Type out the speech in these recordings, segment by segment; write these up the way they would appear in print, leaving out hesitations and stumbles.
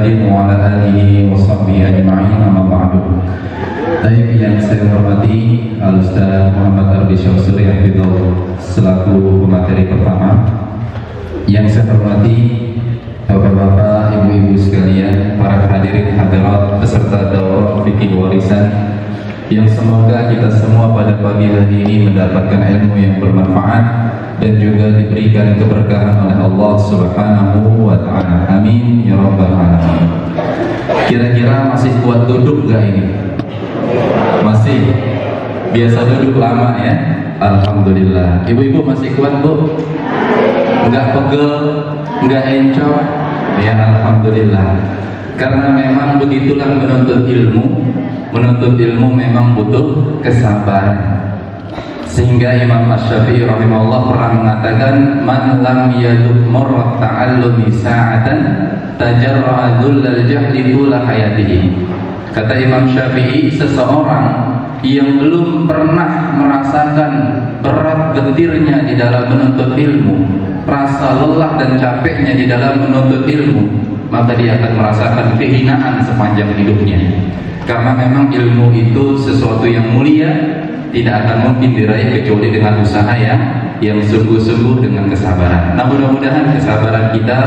Muhammadin wa ala alihi wa sahbihi ajma'in, amma ba'du. Baik, yang saya hormati Al-Ustaz Muhammad Ardi Syamsuri Hafidhahullah selaku pemateri pertama. Yang saya hormati Bapak-bapak, ibu-ibu sekalian, para hadirin hadirat peserta daurah fikih warisan, yang semoga kita semua pada pagi hari ini mendapatkan ilmu yang bermanfaat dan juga diberikan keberkahan oleh Allah Subhanahu wa ta'ala. Amin ya rabbal alamin. Kira-kira masih kuat duduk gak ini? Masih? Biasa duduk lama ya? Alhamdulillah. Ibu-ibu masih kuat, Bu? Enggak pegel, enggak encok? Ya alhamdulillah. Karena memang begitulah menuntut ilmu. Menuntut ilmu memang butuh kesabaran. Sehingga Imam Asy-Syafi'i rahimahullah pernah mengatakan, man lam yaduk marrat ta'allumi sa'atan tajarra'a dhullal jahli tula hayatihi. Kata Imam Syafi'i, seseorang yang belum pernah merasakan berat getirnya di dalam menuntut ilmu, rasa lelah dan capeknya di dalam menuntut ilmu, maka dia akan merasakan kehinaan sepanjang hidupnya. Karena memang ilmu itu sesuatu yang mulia, tidak akan mungkin diraih kecuali dengan usaha yang sungguh-sungguh dengan kesabaran. Nah, mudah-mudahan kesabaran kita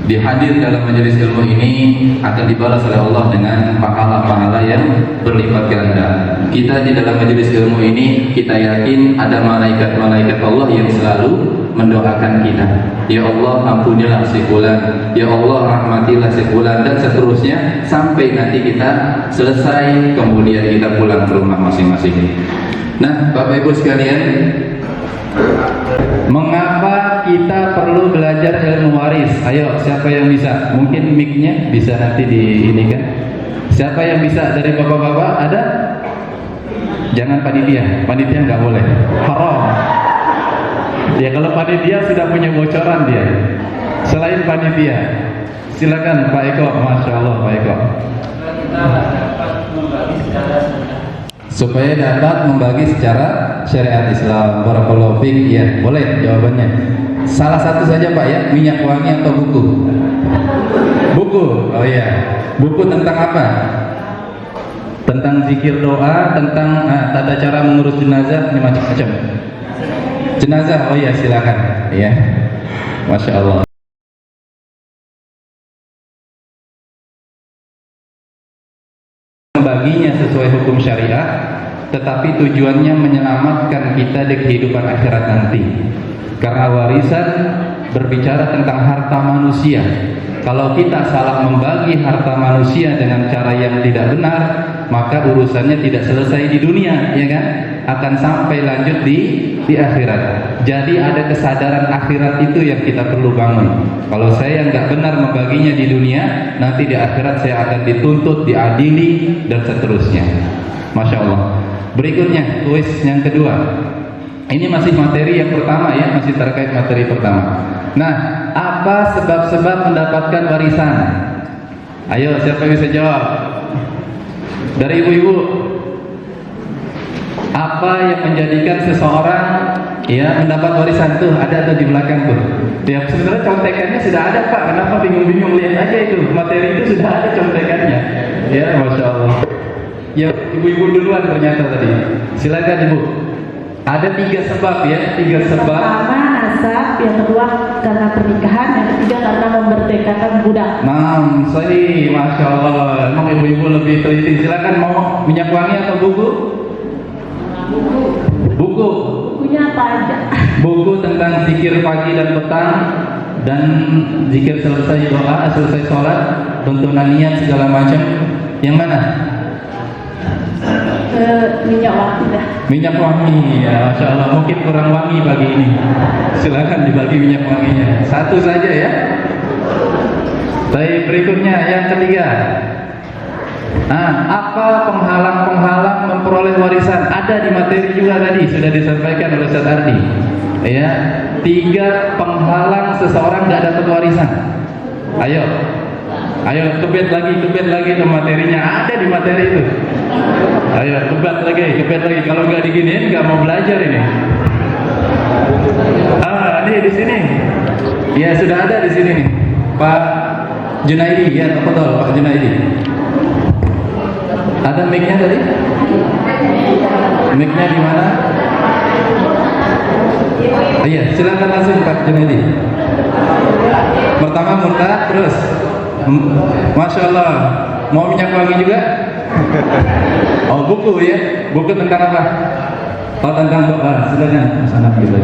dihadir dalam majelis ilmu ini akan dibalas oleh Allah dengan pahala-pahala yang berlipat ganda. Kita di dalam majelis ilmu ini, kita yakin ada malaikat-malaikat Allah yang selalu mendoakan kita. Ya Allah, ampunilah si fulan, ya Allah rahmatilah si fulan, dan seterusnya sampai nanti kita selesai, kemudian kita pulang ke rumah masing-masing. Nah, Bapak Ibu sekalian, mengapa kita perlu belajar ilmu waris? Ayo, siapa yang bisa? Mungkin mic-nya bisa nanti di ini kan. Siapa yang bisa dari bapak-bapak? Ada? Jangan panitia nggak boleh, haram. Ya kalau panitia sudah punya bocoran dia. Selain panitia, silakan Pak Eko. Masya Allah Pak Eko. Supaya dapat membagi secara syariat Islam. Barakallahu fiik. Ya, boleh jawabannya. Salah satu saja Pak ya, minyak wangi atau buku? Buku. Oh iya. Buku tentang apa? Tentang zikir doa, tentang tata cara mengurus jenazah, ini macam-macam. Jenazah, oh iya silakan. Ya. Masya Allah. Membaginya sesuai hukum syariah, tetapi tujuannya menyelamatkan kita di kehidupan akhirat nanti. Karena warisan berbicara tentang harta manusia. Kalau kita salah membagi harta manusia dengan cara yang tidak benar, maka urusannya tidak selesai di dunia, ya kan? Akan sampai lanjut di akhirat. Jadi ada kesadaran akhirat itu yang kita perlu bangun. Kalau saya nggak benar membaginya di dunia, nanti di akhirat saya akan dituntut, diadili, dan seterusnya. Masya Allah. Berikutnya, kuis yang kedua. Ini masih materi yang pertama ya, masih terkait materi pertama. Nah, apa sebab-sebab mendapatkan warisan? Ayo, siapa yang bisa jawab? Dari ibu-ibu. Apa yang menjadikan seseorang ya mendapat warisan? Tuh ada tuh di belakang tuh. Ya sebenarnya contekannya sudah ada Pak. Kenapa bingung-bingung? Lihat aja itu, materi itu sudah ada contekannya. Ya, Masya Allah. Ya, ibu-ibu duluan ternyata tadi. Silakan Ibu. Ada 3 sebab ya, 3 sebab. Pertama nasab, yang kedua karena pernikahan, yang ketiga karena memerdekakan budak. Sorry, Masya Allah. Emang ibu-ibu lebih teliti. Silakan, mau minyak wangi atau buku? Buku. Bukunya apa aja? Buku tentang zikir pagi dan petang, dan zikir selesai doa, selesai sholat, tuntunan niat segala macam. Yang mana? Minyak wangi dah. Minyak wangi, ya Masya Allah. Mungkin kurang wangi pagi ini. Silakan dibagi minyak wanginya. Satu saja ya. Baik, berikutnya yang ketiga. Apa penghalang-penghalang memperoleh warisan? Ada di materi juga tadi sudah disampaikan oleh Ustaz Ardi. Ya, 3 penghalang seseorang tidak dapat warisan. Ayo kebet lagi tuh materinya, ada di materi itu. Ayo kebet lagi. Kalau nggak diginiin nggak mau belajar ini. Ini di sini. Ya sudah ada di sini nih, Pak Junaidi, ya, betul Pak Junaidi. Ada mic-nya tadi? Mic-nya di mana? Iya, silakan langsung Pak Junaidi. Pertama muntah, terus Masya Allah, mau minyak wangi juga? Oh, buku ya? Buku tentang apa? Oh, tentang doa. Silakan sana gitu.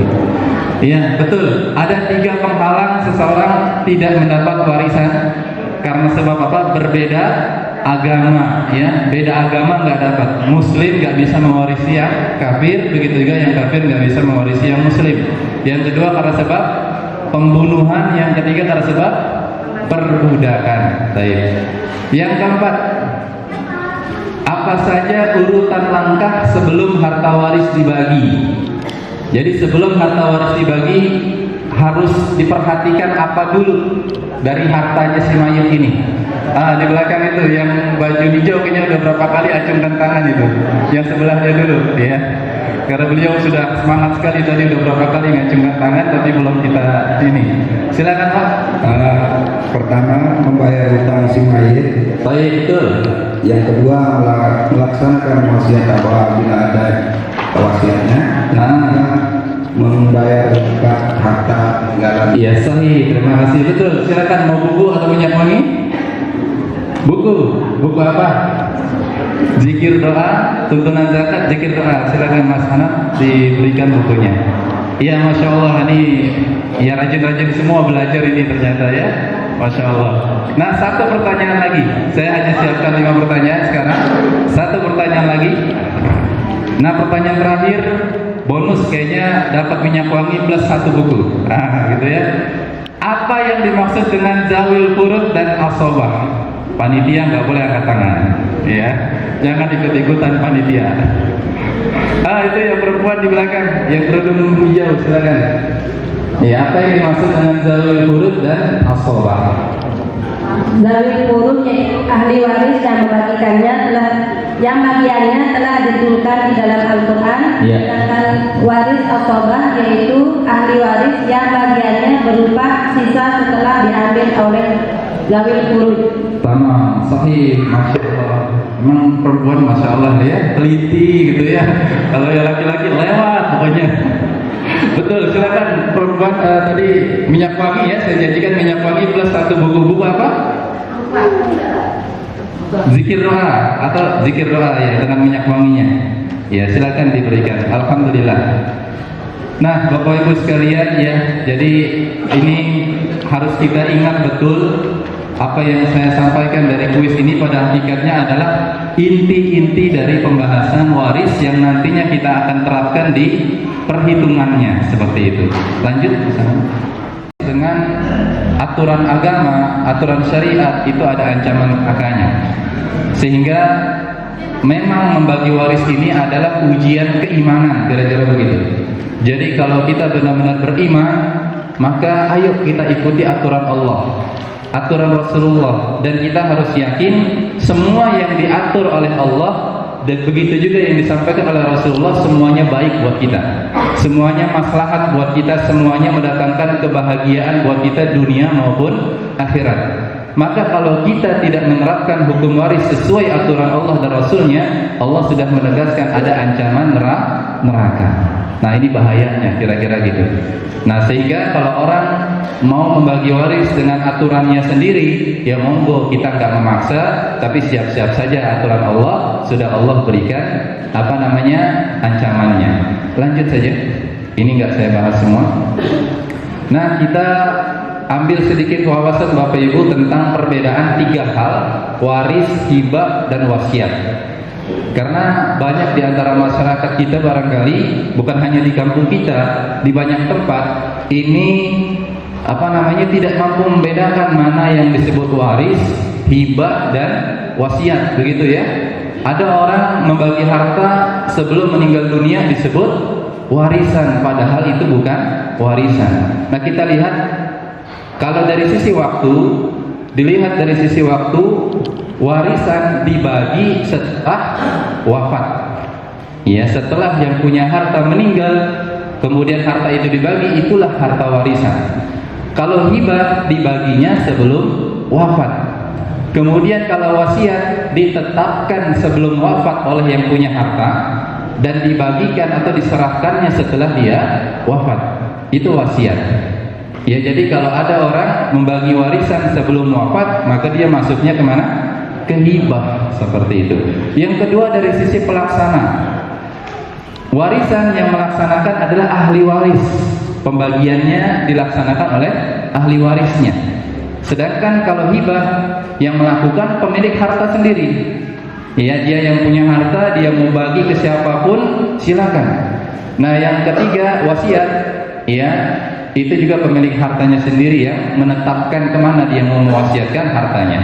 Iya, betul. Ada 3 penghalang seseorang tidak mendapat warisan karena sebab apa? Berbeda agama, ya. Beda agama nggak dapat. Muslim nggak bisa mewarisi yang kafir, begitu juga yang kafir nggak bisa mewarisi yang muslim. Yang kedua karena sebab pembunuhan, yang ketiga karena sebab perbudakan. Baik. Yang keempat, apa saja urutan langkah sebelum harta waris dibagi? Jadi sebelum harta waris dibagi harus diperhatikan apa dulu dari hartanya si mayit ini. Di belakang itu yang baju hijau kayaknya udah berapa kali acungkan tangan itu. Yang sebelahnya dulu, ya. Karena beliau sudah semangat sekali tadi, udah berapa kali ngacungkan tangan tapi belum kita ini. Silakan Pak. Pertama, membayar hutang si mayit. Baik, betul. Yang kedua, melaksanakan wasiat apabila ada wasiatnya. Membayar zakat harta negara. Iya, sahih. Terima kasih. Betul. Silakan, mau buku atau minyak wangi? Buku. Buku apa? Zikir doa, tuntunan zakat, zikir doa. Silakan Mas Hanaf diberikan bukunya. Iya, Masya Allah, ini ya rajin-rajin semua belajar ini ternyata ya. Masya Allah. Nah, satu pertanyaan lagi. Saya hanya siapkan 5 pertanyaan sekarang. Satu pertanyaan lagi. Nah, pertanyaan terakhir, bonus kayaknya dapat minyak wangi plus 1 buku. Gitu ya. Apa yang dimaksud dengan zawil furud dan asobah? Panitia nggak boleh angkat tangan, ya. Jangan ikut-ikutan panitia. Itu yang perempuan di belakang, yang kerudung hijau, silakan. Ya, apa yang dimaksud dengan zawil furud dan asobah? Zawil furud yaitu ahli waris yang bagiannya telah ditentukan di dalam Al-Quran. Sedangkan waris asobah yaitu ahli waris yang bagiannya berupa sisa setelah diambil oleh zawil furud. Tamam, sahih, Masya Allah. Memang perempuan Masya Allah ya, teliti gitu ya. Kalau yang laki-laki lewat pokoknya. Betul, silakan perempuan. Tadi minyak wangi ya, saya janjikan minyak wangi plus 1 buku apa? Zikir doa atau zikir doa ya dengan minyak wanginya. Ya, silakan diberikan. Alhamdulillah. Nah, Bapak Ibu sekalian ya, jadi ini harus kita ingat betul apa yang saya sampaikan dari kuis ini pada hakikatnya adalah inti-inti dari pembahasan waris yang nantinya kita akan terapkan di perhitungannya seperti itu. Lanjut dengan aturan agama, aturan syariat itu ada ancaman kakaknya. Sehingga memang membagi waris ini adalah ujian keimanan, kira-kira begitu. Jadi kalau kita benar-benar beriman, maka ayo kita ikuti aturan Allah, aturan Rasulullah, dan kita harus yakin semua yang diatur oleh Allah dan begitu juga yang disampaikan oleh Rasulullah semuanya baik buat kita, semuanya maslahat buat kita, semuanya mendatangkan kebahagiaan buat kita dunia maupun akhirat. Maka kalau kita tidak menerapkan hukum waris sesuai aturan Allah dan Rasulnya, Allah sudah menegaskan ada ancaman neraka. Nah, ini bahayanya kira-kira gitu. Nah, sehingga kalau orang mau membagi waris dengan aturannya sendiri, ya monggo, kita nggak memaksa, tapi siap-siap saja aturan Allah sudah Allah berikan ancamannya. Lanjut saja. Ini nggak saya bahas semua. Nah, kita ambil sedikit wawasan Bapak Ibu tentang perbedaan 3 hal, waris, hibah, dan wasiat. Karena banyak di antara masyarakat kita barangkali, bukan hanya di kampung kita, di banyak tempat ini tidak mampu membedakan mana yang disebut waris, hibah, dan wasiat, begitu ya. Ada orang membagi harta sebelum meninggal dunia disebut warisan, padahal itu bukan warisan. Nah, kita lihat kalau dari sisi waktu, dilihat dari sisi waktu, warisan dibagi setelah wafat. Ya, setelah yang punya harta meninggal, kemudian harta itu dibagi, itulah harta warisan. Kalau hibah dibaginya sebelum wafat. Kemudian kalau wasiat ditetapkan sebelum wafat oleh yang punya harta dan dibagikan atau diserahkannya setelah dia wafat, itu wasiat. Ya, jadi kalau ada orang membagi warisan sebelum wafat, maka dia masuknya kemana? Ke hibah, seperti itu. Yang kedua, dari sisi pelaksana, warisan yang melaksanakan adalah ahli waris. Pembagiannya dilaksanakan oleh ahli warisnya. Sedangkan kalau hibah, yang melakukan pemilik harta sendiri. Ya, dia yang punya harta, dia mau bagi ke siapapun, silakan. Nah, yang ketiga, wasiat, ya, itu juga pemilik hartanya sendiri ya, menetapkan kemana dia mau mewasiatkan hartanya.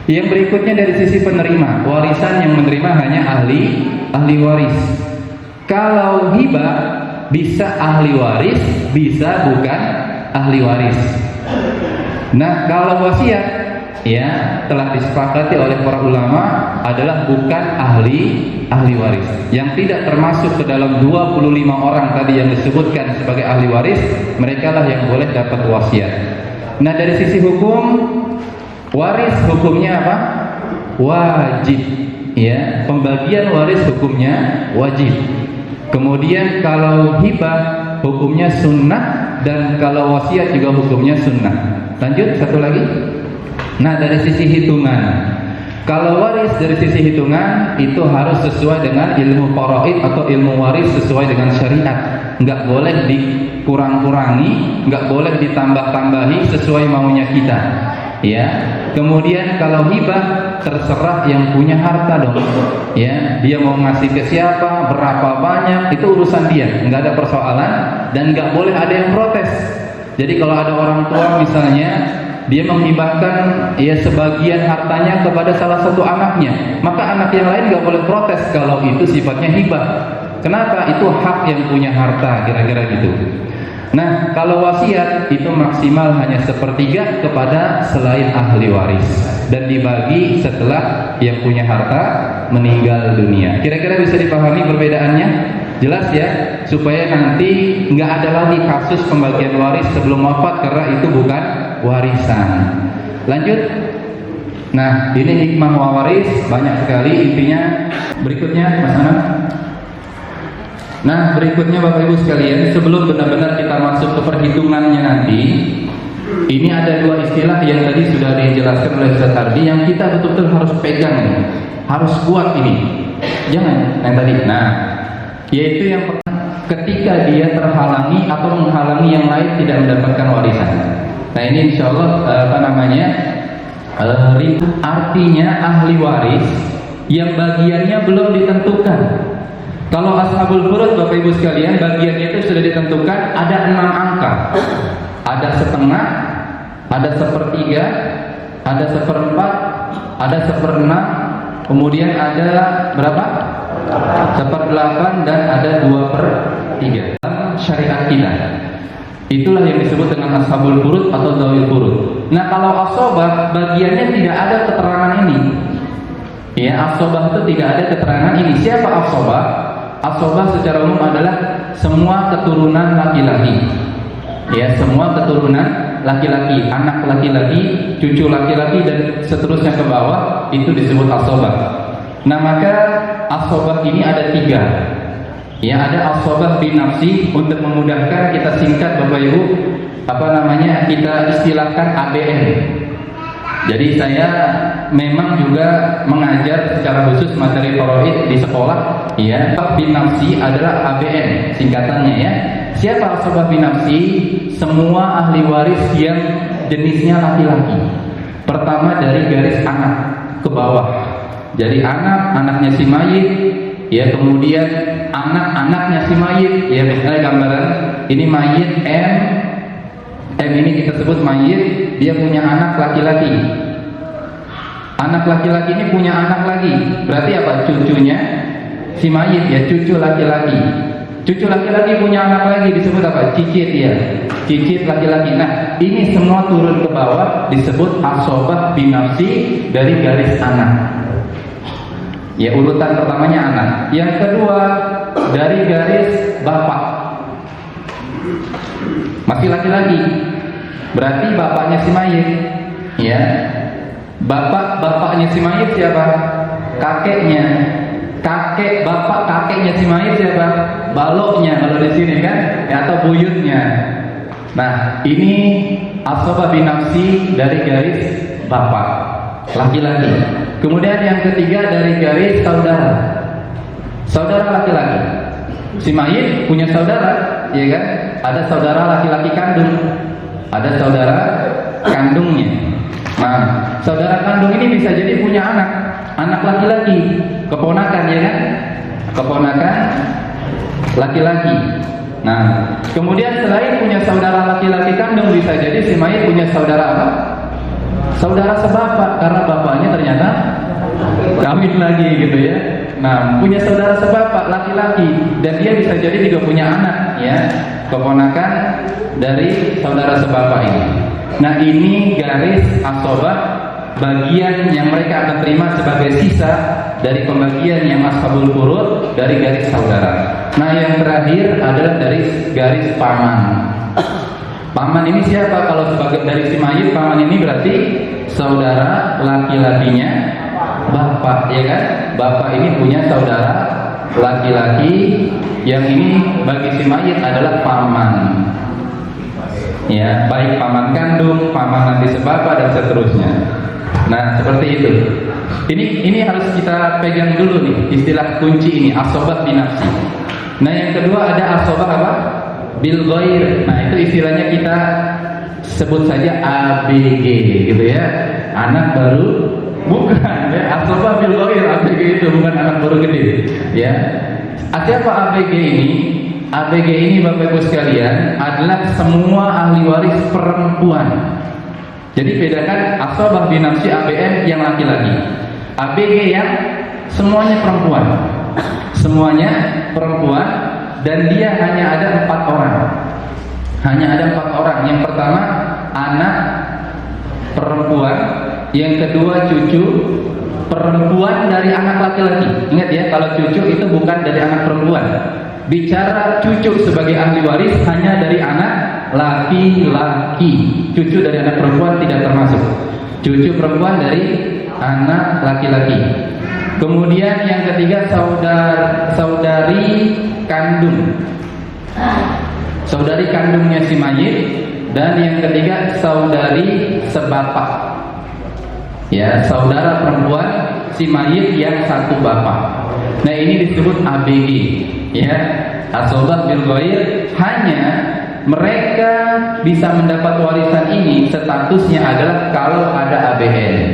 Yang berikutnya dari sisi penerima, warisan yang menerima hanya ahli waris. Kalau hibah bisa ahli waris, bisa bukan ahli waris. Nah, kalau wasiat, ya, telah disepakati oleh para ulama adalah bukan ahli waris. Yang tidak termasuk ke dalam 25 orang tadi yang disebutkan sebagai ahli waris, mereka lah yang boleh dapat wasiat. Nah, dari sisi hukum, waris hukumnya apa? Wajib. Ya, pembagian waris hukumnya wajib. Kemudian kalau hibah hukumnya sunnah, dan kalau wasiat juga hukumnya sunnah. Lanjut, satu lagi. Nah, dari sisi hitungan, kalau waris dari sisi hitungan itu harus sesuai dengan ilmu faraid atau ilmu waris sesuai dengan syariat. Nggak boleh dikurang-kurangi, nggak boleh ditambah-tambahi sesuai maunya kita. Ya. Kemudian kalau hibah terserah yang punya harta dong. Ya, dia mau ngasih ke siapa, berapa banyak, itu urusan dia, nggak ada persoalan dan nggak boleh ada yang protes. Jadi kalau ada orang tua misalnya, dia menghibahkan ya sebagian hartanya kepada salah satu anaknya, maka anak yang lain nggak boleh protes kalau itu sifatnya hibah. Kenapa? Itu hak yang punya harta, kira-kira gitu. Nah, kalau wasiat itu maksimal hanya sepertiga kepada selain ahli waris dan dibagi setelah yang punya harta meninggal dunia. Kira-kira bisa dipahami perbedaannya? Jelas ya, supaya nanti nggak ada lagi kasus pembagian waris sebelum wafat karena itu bukan warisan. Lanjut. Nah, ini hikmah waris banyak sekali intinya. Berikutnya, Mas Anam. Nah, berikutnya Bapak Ibu sekalian, sebelum benar-benar kita masuk ke perhitungannya nanti, ini ada dua istilah yang tadi sudah dijelaskan oleh Ustaz Ardi yang kita betul-betul harus pegang nih. Harus kuat ini. Jangan yang tadi. Nah, yaitu yang pertama, ketika dia terhalangi atau menghalangi yang lain tidak mendapatkan warisan. Nah, ini insya Allah artinya ahli waris yang bagiannya belum ditentukan. Kalau ashabul furud Bapak Ibu sekalian, bagiannya itu sudah ditentukan, ada 6 angka. Ada setengah, ada sepertiga, ada seperempat, ada seperenam, kemudian ada berapa? 1/8 dan ada 2/3. Dalam syariat kita, itulah yang disebut dengan ashabul furud atau dzawil furud. Nah, kalau asobah bagiannya tidak ada keterangan ini. Ya, asobah itu tidak ada keterangan ini. Siapa asobah? Asobah secara umum adalah semua keturunan laki-laki. Ya, semua keturunan laki-laki, anak laki-laki, cucu laki-laki dan seterusnya ke bawah, itu disebut asobah. Nah, maka asobah ini ada 3. Ya, ada asobah binafsi, untuk memudahkan kita singkat Bapak Ibu, kita istilahkan ABN. Jadi saya memang juga mengajar secara khusus materi faraid di sekolah. Ya, binafsi adalah ABN singkatannya ya. Siapa asobah binafsi? Semua ahli waris yang jenisnya laki-laki. Pertama dari garis anak ke bawah. Jadi anaknya si mayit, ya, kemudian anak-anaknya si mayit, ya, misalnya gambaran ini mayit M ini kita sebut mayit, dia punya anak laki-laki. Anak laki-laki ini punya anak lagi, berarti apa? Cucunya si mayit, ya, cucu laki-laki. Cucu laki-laki punya anak lagi, disebut apa? Cicit, ya, cicit laki-laki. Nah, ini semua turun ke bawah disebut asobah binafsi dari garis anak. Ya, urutan pertamanya anak. Yang kedua dari garis bapak, masih laki-laki, berarti bapaknya si mayit. ya. Bapaknya si mayit siapa? Kakeknya. Kakeknya si mayit siapa? Baloknya kalau di sini kan, ya, atau buyutnya. Nah, ini asobah binafsi dari garis bapak, laki-laki. Kemudian yang ketiga dari garis saudara laki-laki. Si mayit punya saudara, ya kan? Ada saudara laki-laki kandung, ada saudara kandungnya. Nah, saudara kandung ini bisa jadi punya anak laki-laki, keponakan, ya kan? Keponakan laki-laki. Nah, kemudian selain punya saudara laki-laki kandung, bisa jadi si mayit punya saudara apa? Saudara sebapak, karena bapaknya ternyata kawin lagi gitu ya. Nah, punya saudara sebapak laki-laki, dan dia bisa jadi juga punya anak, ya, keponakan dari saudara sebapak ini. Nah, ini garis asobah, bagian yang mereka akan terima sebagai sisa dari pembagian yang ashabul furud dari garis saudara. Nah, yang terakhir adalah dari garis paman. Paman ini siapa? Kalau sebagai dari si mayit, paman ini berarti saudara laki-lakinya bapak, ya kan? Bapak ini punya saudara laki-laki, yang ini bagi si mayit adalah paman. Ya, baik paman kandung, paman nanti sebapak dan seterusnya. Nah, seperti itu. Ini harus kita pegang dulu nih istilah kunci ini, asobah binafsi. Nah, yang kedua ada asobah apa? Bil ghair. Nah, itu istilahnya kita sebut saja ABG gitu ya. Anak baru bukan ya, asobah bil ghair. ABG itu bukan anak baru gede ya. Siapa ABG ini? ABG ini Bapak Ibu sekalian adalah semua ahli waris perempuan. Jadi bedakan asobah binafsi ABN yang laki-laki, ABG yang semuanya perempuan. Semuanya perempuan, dan dia hanya ada 4 orang. Hanya ada 4 orang. Yang pertama anak perempuan, yang kedua cucu perempuan dari anak laki-laki. Ingat ya, kalau cucu itu bukan dari anak perempuan. Bicara cucu sebagai ahli waris hanya dari anak laki-laki. Cucu dari anak perempuan tidak termasuk. Cucu perempuan dari anak laki-laki. Kemudian yang ketiga saudari kandung. Saudari kandungnya si mayit. Dan yang ketiga saudari sebapak. Ya, saudara perempuan si mayit yang satu bapak. Nah, ini disebut ABG, ya, asobah bil ghair. Hanya mereka bisa mendapat warisan ini statusnya adalah kalau ada ABN.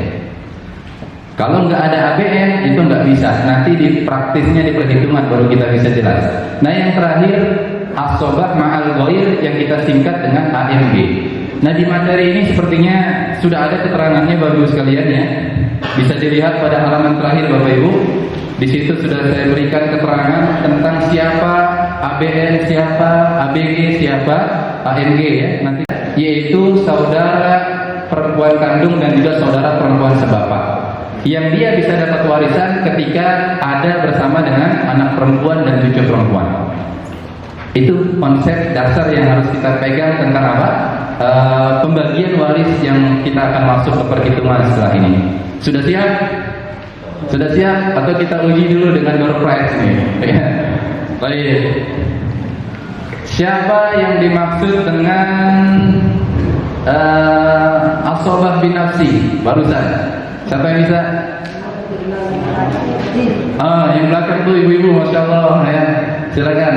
Kalau nggak ada ABN itu nggak bisa. Nanti di praktisnya di perhitungan baru kita bisa jelas. Nah, yang terakhir asobah ma'al ghair yang kita singkat dengan AMG. Nah, di materi ini sepertinya sudah ada keterangannya Bapak Ibu sekalian ya. Bisa dilihat pada halaman terakhir Bapak Ibu. Di situ sudah saya berikan keterangan tentang siapa ABN, siapa ABG, siapa AMG ya. Nanti yaitu saudara perempuan kandung dan juga saudara perempuan sebapak. Yang dia bisa dapat warisan ketika ada bersama dengan anak perempuan dan cucu perempuan. Itu konsep dasar yang harus kita pegang tentang apa? Pembagian waris yang kita akan masuk ke perhitungan setelah ini. Sudah siap? Sudah siap? Atau kita uji dulu dengan door prize nih? Baik. Siapa yang dimaksud dengan asobah binafsi barusan? Siapa yang bisa? Yang belakang tuh ibu-ibu, masya Allah ya. Silakan.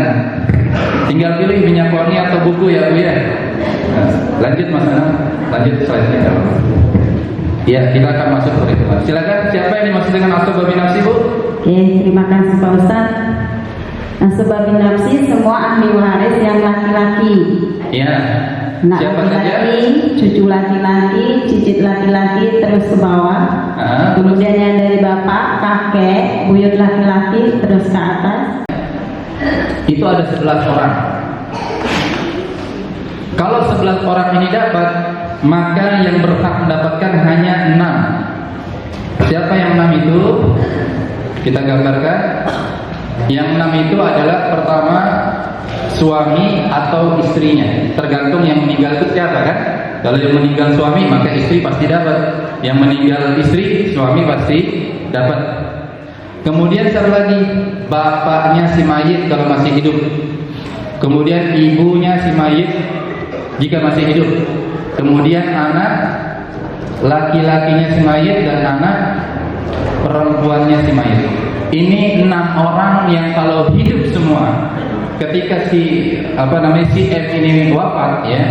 Tinggal pilih minyak wangi atau buku ya Bu ya. Lanjut Mas Anam, lanjut slide-nya. Ya, kita akan masuk ke perhitungan. Silakan, siapa yang dimaksud dengan asobah binafsi Bu? Oke, terima kasih Pak Ustaz. Asobah binafsi semua ahli waris yang laki-laki. Ya. Anak Siapa laki-laki, cucu laki-laki, cicit laki-laki, terus ke bawah. Kemudian yang dari bapak, kakek, buyut laki-laki, terus ke atas. Itu ada 11 orang. Kalau 11 orang ini dapat, maka yang berhak mendapatkan hanya 6. Siapa yang 6 itu? Kita gambarkan. Yang 6 itu adalah pertama suami atau istrinya, tergantung yang meninggal itu siapa kan? Kalau yang meninggal suami maka istri pasti dapat. Yang meninggal istri, suami pasti dapat. Kemudian satu lagi, bapaknya si mayit kalau masih hidup. Kemudian ibunya si mayit jika masih hidup. Kemudian anak laki-lakinya si mayit dan anak perempuannya si mayit. Ini 6 orang yang kalau hidup semua, ketika si si M ini wafat ya,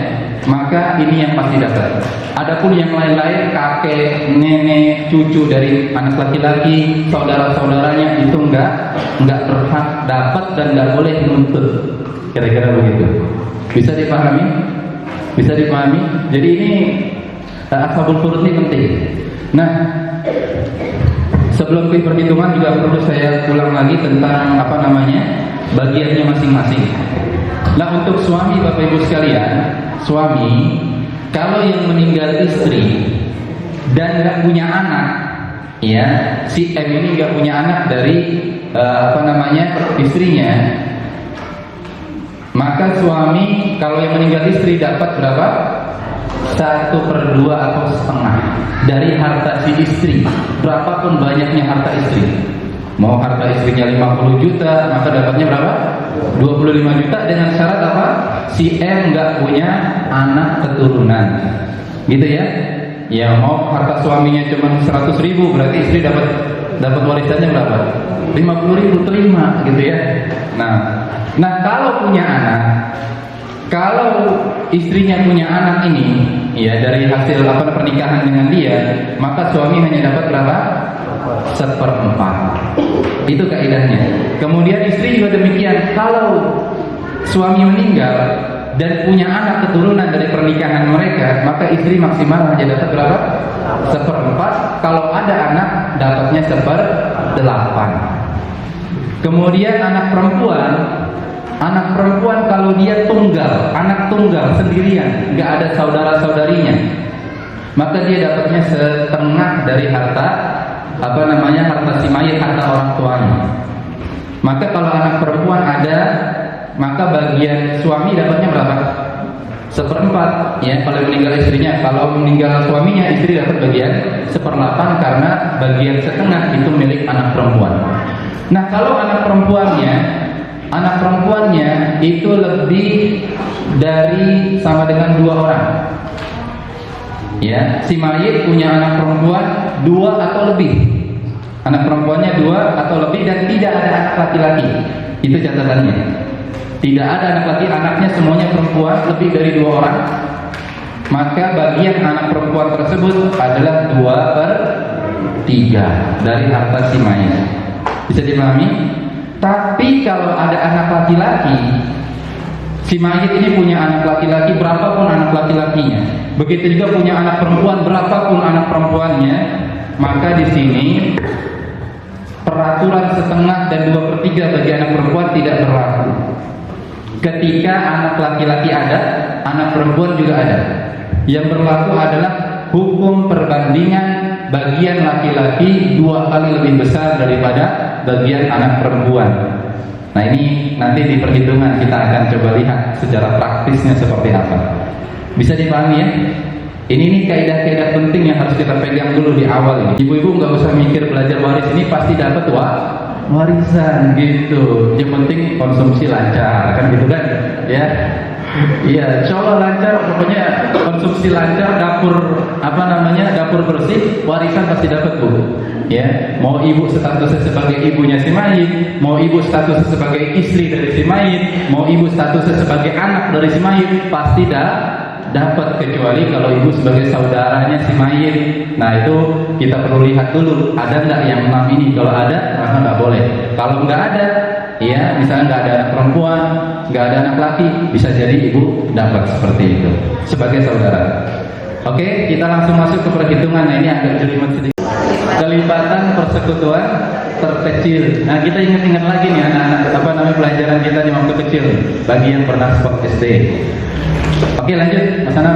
maka ini yang pasti dapat. Adapun yang lain-lain, kakek, nenek, cucu dari anak laki-laki, saudara-saudaranya itu enggak berhak dapat dan enggak boleh menuntut. Kira-kira begitu. Bisa dipahami? Bisa dipahami? Jadi ini ashabul furud ini penting. Nah, sebelum ke perhitungan juga perlu saya ulang lagi tentang bagiannya masing-masing. Nah, untuk suami Bapak Ibu sekalian, suami kalau yang meninggal istri dan nggak punya anak, ya si M ini nggak punya anak dari istrinya, maka suami kalau yang meninggal istri dapat berapa? 1/2 atau setengah dari harta si istri, berapapun banyaknya harta istri. Mau harta istrinya 50 juta, maka dapatnya berapa? 25 juta dengan syarat apa? Si M nggak punya anak keturunan, gitu ya? Ya mau harta suaminya cuma 100.000, berarti istri dapat warisannya berapa? 50.000, terima, gitu ya? Nah kalau punya anak, kalau istrinya punya anak ini, ya dari hasil pernikahan dengan dia, maka suami hanya dapat berapa? 1/4. Itu kaidahnya. Kemudian istri juga demikian. Kalau suami meninggal dan punya anak keturunan dari pernikahan mereka, maka istri maksimal hanya dapat berapa? 1/4. Kalau ada anak, dapatnya 1/8. Kemudian anak perempuan kalau dia tunggal, anak tunggal sendirian, nggak ada saudara-saudarinya, maka dia dapatnya setengah dari harta harta si mayit, harta orang tuanya. Maka kalau anak perempuan ada, maka bagian suami dapatnya berapa? 1/4 ya kalau meninggal istrinya. Kalau meninggal suaminya, istri dapat bagian 1/8 karena bagian setengah itu milik anak perempuan. Nah kalau anak perempuannya itu lebih dari sama dengan 2 orang. Ya, si mayit punya anak perempuan 2 atau lebih. Anak perempuannya 2 atau lebih dan tidak ada anak laki-laki. Itu catatannya. Tidak ada anak laki, anaknya semuanya perempuan lebih dari 2 orang. Maka bagian anak perempuan tersebut adalah 2/3 dari harta si mayit. Bisa dipahami? Tapi kalau ada anak laki-laki, si mayit ini punya anak laki-laki berapapun anak laki-lakinya, begitu juga punya anak perempuan berapapun anak perempuannya, maka di sini peraturan setengah dan 2/3 bagi anak perempuan tidak berlaku. Ketika anak laki-laki ada, anak perempuan juga ada. Yang berlaku adalah hukum perbandingan bagian laki-laki 2 kali lebih besar daripada bagian anak perempuan. Nah ini nanti di perhitungan kita akan coba lihat secara praktisnya seperti apa. Bisa dipahami ya? Ini kaidah-kaidah penting yang harus kita pegang dulu di awal ini. Ibu-ibu nggak usah mikir belajar waris ini pasti dapat warisan gitu. Yang penting konsumsi lancar, kan gitu kan? Ya, iya. Insyaallah lancar, pokoknya konsumsi lancar, dapur dapur bersih, warisan pasti dapat bu. Ya, mau ibu statusnya sebagai ibunya si mayit, mau ibu statusnya sebagai istri dari si mayit, mau ibu statusnya sebagai anak dari si mayit, pasti dapat, kecuali kalau ibu sebagai saudaranya si mayit. Nah itu kita perlu lihat dulu ada nggak yang 6 ini. Kalau ada maka nggak boleh. Kalau nggak ada, ya misalnya nggak ada anak perempuan, nggak ada anak laki, bisa jadi ibu dapat seperti itu sebagai saudara. Oke, kita langsung masuk ke perhitungan. Nah ini agak jelimet sedikit. Kelibatan persekutuan terkecil. Nah kita ingat-ingat lagi nih anak-anak pelajaran kita di waktu kecil bagi yang pernah sport SD. Oke lanjut Mas Anam.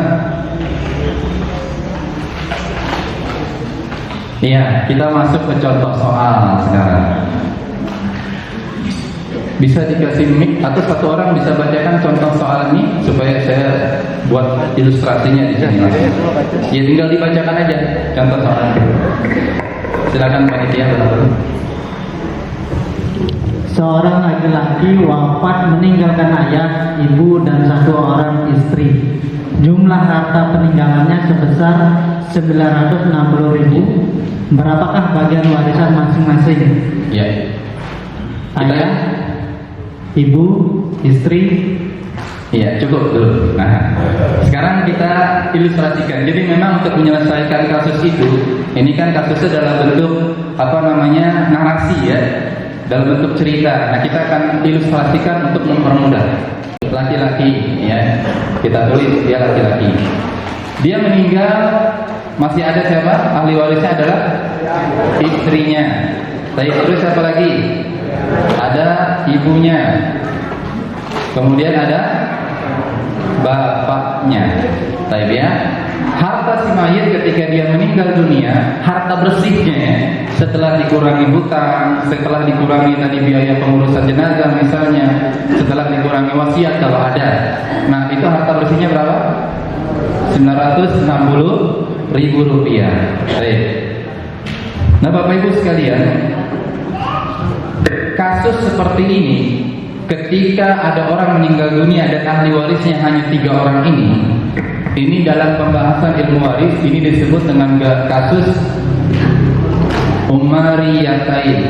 Iya, kita masuk ke contoh soal sekarang. Bisa dikasih mic atau satu orang bisa bacakan contoh soal ini supaya saya buat ilustrasinya di sini. Ya tinggal dibacakan aja contoh soalnya. Silakan panitia. Seorang laki-laki wafat meninggalkan ayah, ibu, dan 1 orang istri. Jumlah harta peninggalannya sebesar 960.000. Berapakah bagian warisan masing-masing? Ya. Ayah, ibu, istri. Iya, cukup dulu. Nah, sekarang kita ilustrasikan. Jadi memang untuk menyelesaikan kasus itu, ini kan kasusnya dalam bentuk narasi ya, dalam bentuk cerita. Nah, kita akan ilustrasikan untuk mempermudah. Laki-laki, ya, kita tulis dia laki-laki. Dia meninggal, masih ada siapa? Ahli warisnya adalah istrinya. Terus siapa lagi? Ada ibunya. Kemudian ada bapaknya. Baik ya. Harta si mayit ketika dia meninggal dunia, harta bersihnya setelah dikurangi hutang, setelah dikurangi tadi biaya pengurusan jenazah misalnya, setelah dikurangi wasiat kalau ada. Nah, itu harta bersihnya berapa? 960.000 rupiah. Baik. Nah, Bapak Ibu sekalian, kasus seperti ini ketika ada orang meninggal dunia dan ahli warisnya hanya 3 orang ini dalam pembahasan ilmu waris ini disebut dengan kasus Umariyatain.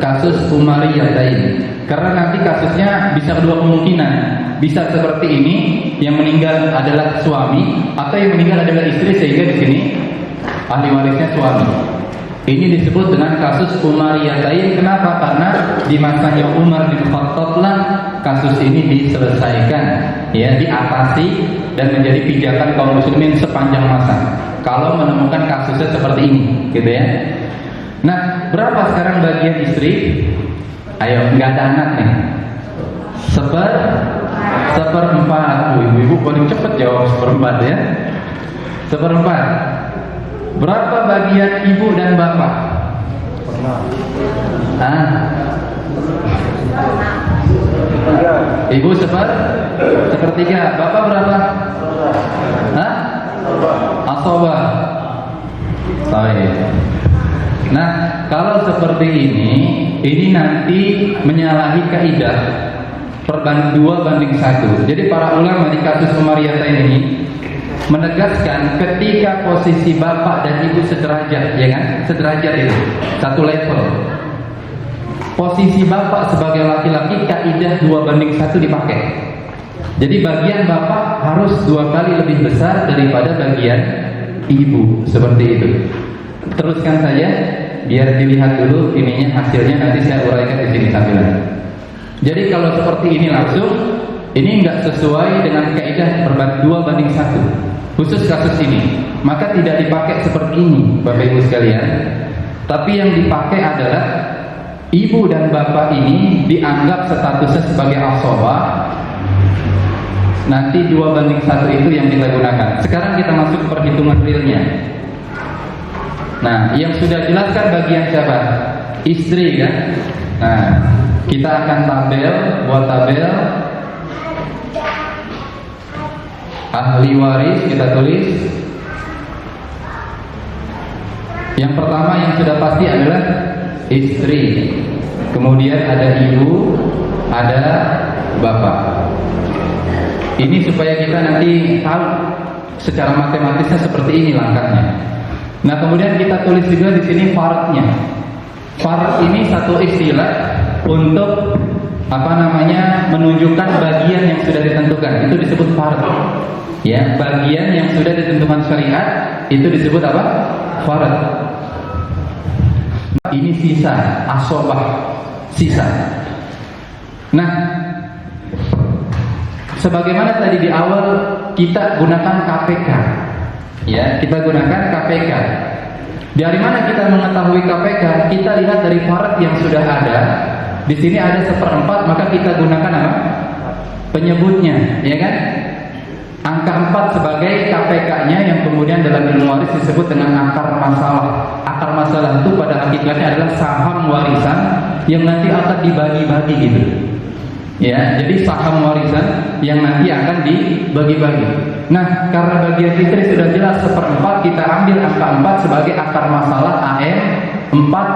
Kasus Umariyatain. Karena nanti kasusnya bisa kedua kemungkinan. Bisa seperti ini, yang meninggal adalah suami atau yang meninggal adalah istri, sehingga di sini ahli warisnya suami. Ini disebut dengan kasus Umariyatain. Kenapa? Karena di masanya Umar bin Khattab lah kasus ini diselesaikan, ya, diatasi dan menjadi pijakan kaum muslimin sepanjang masa. Kalau menemukan kasusnya seperti ini, gitu ya. Nah, berapa sekarang bagian istri? Ayo, nggak ada anak nih. 1/4. Ibu-ibu paling cepet jawab 1/4 ya. 1/4. Berapa bagian ibu dan bapak? Ibu 1/3. Bapak berapa? Asobah. Baik. Nah, kalau seperti ini nanti menyalahi kaidah 2/1. Jadi para ulama di kasus Umariyatain ini menegaskan ketika posisi bapak dan ibu sederajat, ya kan? Sederajat itu, satu level. Posisi bapak sebagai laki-laki kaidah 2/1 dipakai. Jadi bagian bapak harus 2 kali lebih besar daripada bagian ibu, seperti itu. Teruskan saja, biar dilihat dulu ininya hasilnya, nanti saya uraikan di sini sambilan. Jadi kalau seperti ini langsung, ini enggak sesuai dengan kaidah 2/1. Khusus kasus ini, maka tidak dipakai seperti ini, Bapak Ibu sekalian. Tapi yang dipakai adalah ibu dan bapak ini dianggap statusnya sebagai asobah. Nanti 2/1 itu yang kita gunakan. Sekarang kita masuk ke perhitungan realnya. Nah, yang sudah jelaskan bagian siapa? Istri kan? Nah, kita akan buat tabel ahli waris, kita tulis. Yang pertama yang sudah pasti adalah istri. Kemudian ada ibu, ada bapak. Ini supaya kita nanti tahu secara matematisnya seperti ini langkahnya. Nah, kemudian kita tulis juga di sini faradnya. Farad ini satu istilah untuk menunjukkan bagian yang sudah ditentukan. Itu disebut farad. Ya, bagian yang sudah ditentukan syariat itu disebut apa? Farad. Ini sisa, asobah, sisa. Nah, sebagaimana tadi di awal kita gunakan KPK. Ya, kita gunakan KPK. Dari mana kita mengetahui KPK? Kita lihat dari farad yang sudah ada. Di sini ada 1/4, maka kita gunakan apa? Penyebutnya, ya kan? Angka 4 sebagai KPK-nya yang kemudian dalam ilmu waris disebut dengan akar masalah. Akar masalah itu pada hakikatnya adalah saham warisan yang nanti akan dibagi-bagi gitu. Ya, jadi saham warisan yang nanti akan dibagi-bagi. Nah, karena bagian istri sudah jelas 1/4, kita ambil angka 4 sebagai akar masalah AM 4,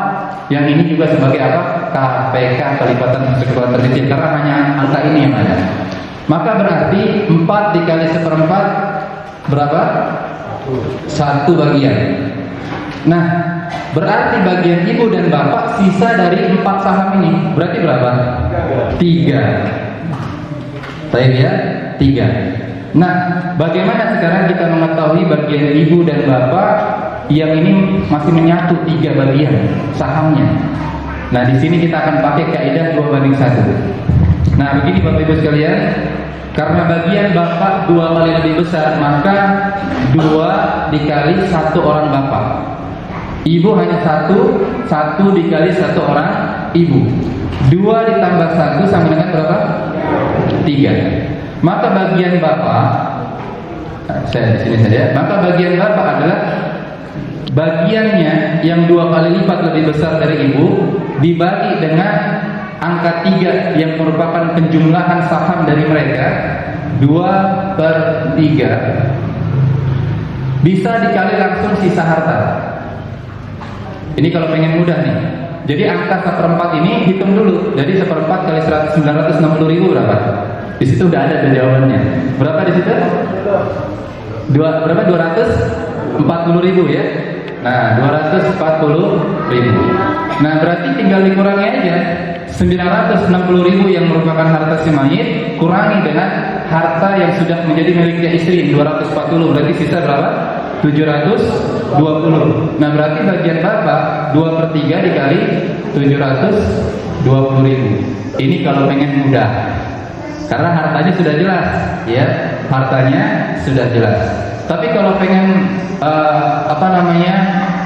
yang ini juga sebagai apa? KPK, kelipatan persekutuan terkecil, karena hanya angka ini yang ada. Maka berarti 4 dikali 1/4 berapa? 1 bagian. Nah, berarti bagian ibu dan bapak sisa dari 4 saham ini berarti berapa? 3. Baik ya, 3. Nah, bagaimana sekarang kita mengetahui bagian ibu dan bapak yang ini masih menyatu 3 bagian sahamnya? Nah, di sini kita akan pakai kaidah 2/1. Nah, begini Bapak Ibu sekalian, karena bagian bapak 2 kali lebih besar, maka 2 dikali 1 orang bapak. Ibu hanya 1 dikali 1 orang ibu. 2 ditambah 1 sama dengan berapa? 3. Maka bagian bapak, saya di sini saja. Maka bagian bapak adalah bagiannya yang 2 kali lipat lebih besar dari ibu dibagi dengan angka 3 yang merupakan penjumlahan saham dari mereka, 2/3, bisa dikali langsung sisa harta. Ini kalau pengen mudah nih. Jadi angka 1/4 ini hitung dulu. Jadi 1/4 kali 960.000 berapa? Di situ udah ada jawabannya. Berapa di situ? Berapa? 240.000 ya. Nah, 240.000. Nah, berarti tinggal dikurangi aja. 960.000 yang merupakan harta si mayit kurangi dengan harta yang sudah menjadi miliknya istri 240, berarti sisa berapa? 720. Nah, berarti bagian bapak 2/3 dikali 720.000. Ini kalau pengen mudah, karena hartanya sudah jelas, ya, hartanya sudah jelas. Tapi kalau pengen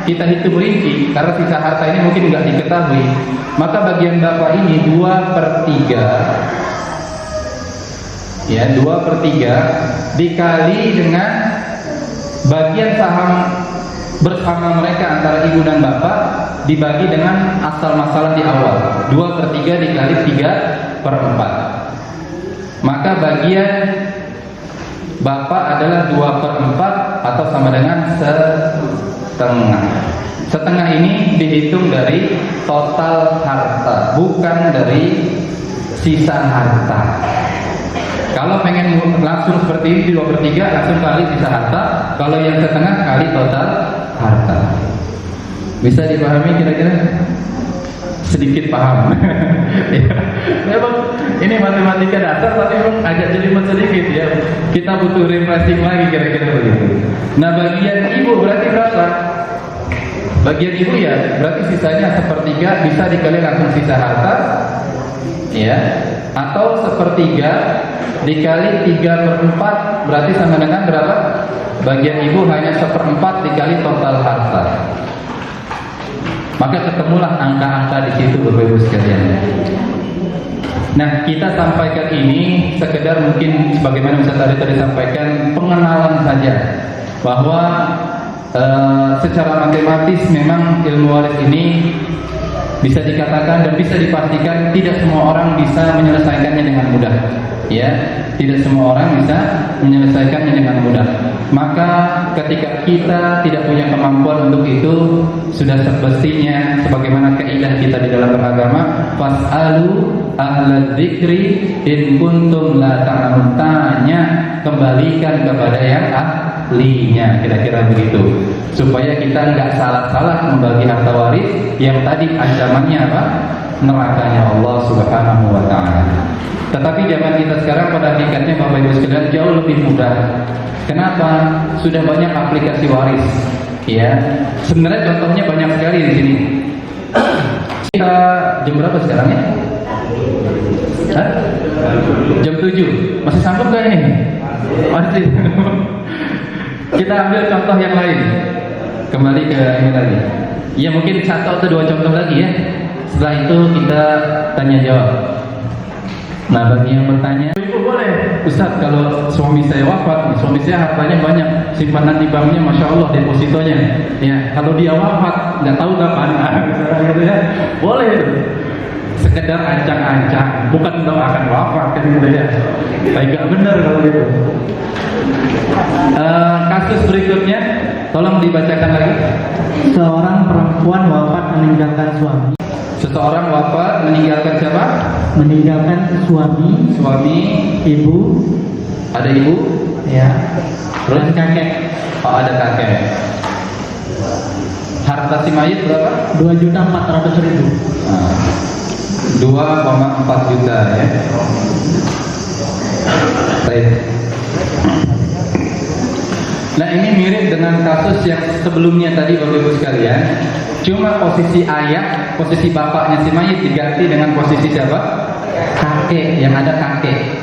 kita hitung rinci, karena sisa harta ini mungkin nggak diketahui, maka bagian bapak ini 2/3, ya, 2/3 dikali dengan bagian saham bersama mereka antara ibu dan bapak dibagi dengan asal masalah di awal, 2/3 dikali 3/4, maka bagian bapak adalah 2/4 atau sama dengan setengah. Setengah ini dihitung dari total harta, bukan dari sisa harta. Kalau pengen langsung seperti ini 2/3 langsung kali sisa harta. Kalau yang setengah kali total harta. Bisa dipahami kira-kira? Sedikit paham. Ya, memang ini matematika dasar, tapi memang agak jelimet sedikit ya. Kita butuh refreshing lagi kira-kira begitu. Nah, bagian ibu berarti berapa? Bagian ibu ya berarti sisanya 1/3, bisa dikali langsung sisa harta, ya, atau 1/3 dikali 3/4 berarti sama dengan berapa? Bagian ibu hanya 1/4 dikali total harta. Maka ketemulah angka-angka di situ Bapak Ibu sekalian. Nah, kita sampaikan ini sekedar mungkin sebagaimana Ustaz tadi sampaikan pengenalan saja bahwa secara matematis memang ilmu waris ini bisa dikatakan dan bisa dipastikan tidak semua orang bisa menyelesaikannya dengan mudah. Ya, tidak semua orang bisa menyelesaikannya dengan mudah. Maka ketika kita tidak punya kemampuan untuk itu, sudah semestinya sebagaimana kaidah kita di dalam beragama, fas'alu ahlal dzikri in kuntum la ta'lamun, tanya, kembalikan kepada yang ahlinya, kira-kira begitu, supaya kita nggak salah-salah membagi harta waris yang tadi ancamannya apa? Nerakanya Allah Subhanahu wa taala. Tetapi zaman kita sekarang pada hakikatnya Bapak Ibu sekalian jauh lebih mudah. Kenapa? Sudah banyak aplikasi waris. Ya, sebenarnya contohnya banyak sekali di sini. Kita jam berapa sekarang ya? Hah? Jam 7. Masih sanggup gak ini? Masih. Kita ambil contoh yang lain. Kembali ke ini lagi. Ya, mungkin 1 atau 2 contoh lagi ya. Setelah itu kita tanya jawab. Nah, bagi yang bertanya, ibu boleh, Ustaz, kalau suami saya wafat, suami saya hartanya banyak, simpanan di banknya, masya Allah, depositonya. Ya, kalau dia wafat, nggak tahu kapan, gitu ya, boleh itu. Sekedar ancang-ancang, bukan akan wafat kan gitu ya. Tapi nggak benar kalau gitu. Kasus berikutnya, tolong dibacakan lagi. Seorang perempuan wafat meninggalkan suami. Seseorang wafat meninggalkan siapa? Meninggalkan suami, Suami, ibu, ada ibu, ya, terus dan kakek. oh ada kakek. Harta si mayit berapa? 2.400.000. 2,4 juta ya. Baik. Nah, ini mirip dengan kasus yang sebelumnya tadi Bapak Ibu sekalian. Cuma posisi ayah, posisi bapaknya si mayit diganti dengan posisi siapa? Kakek, yang ada kakek.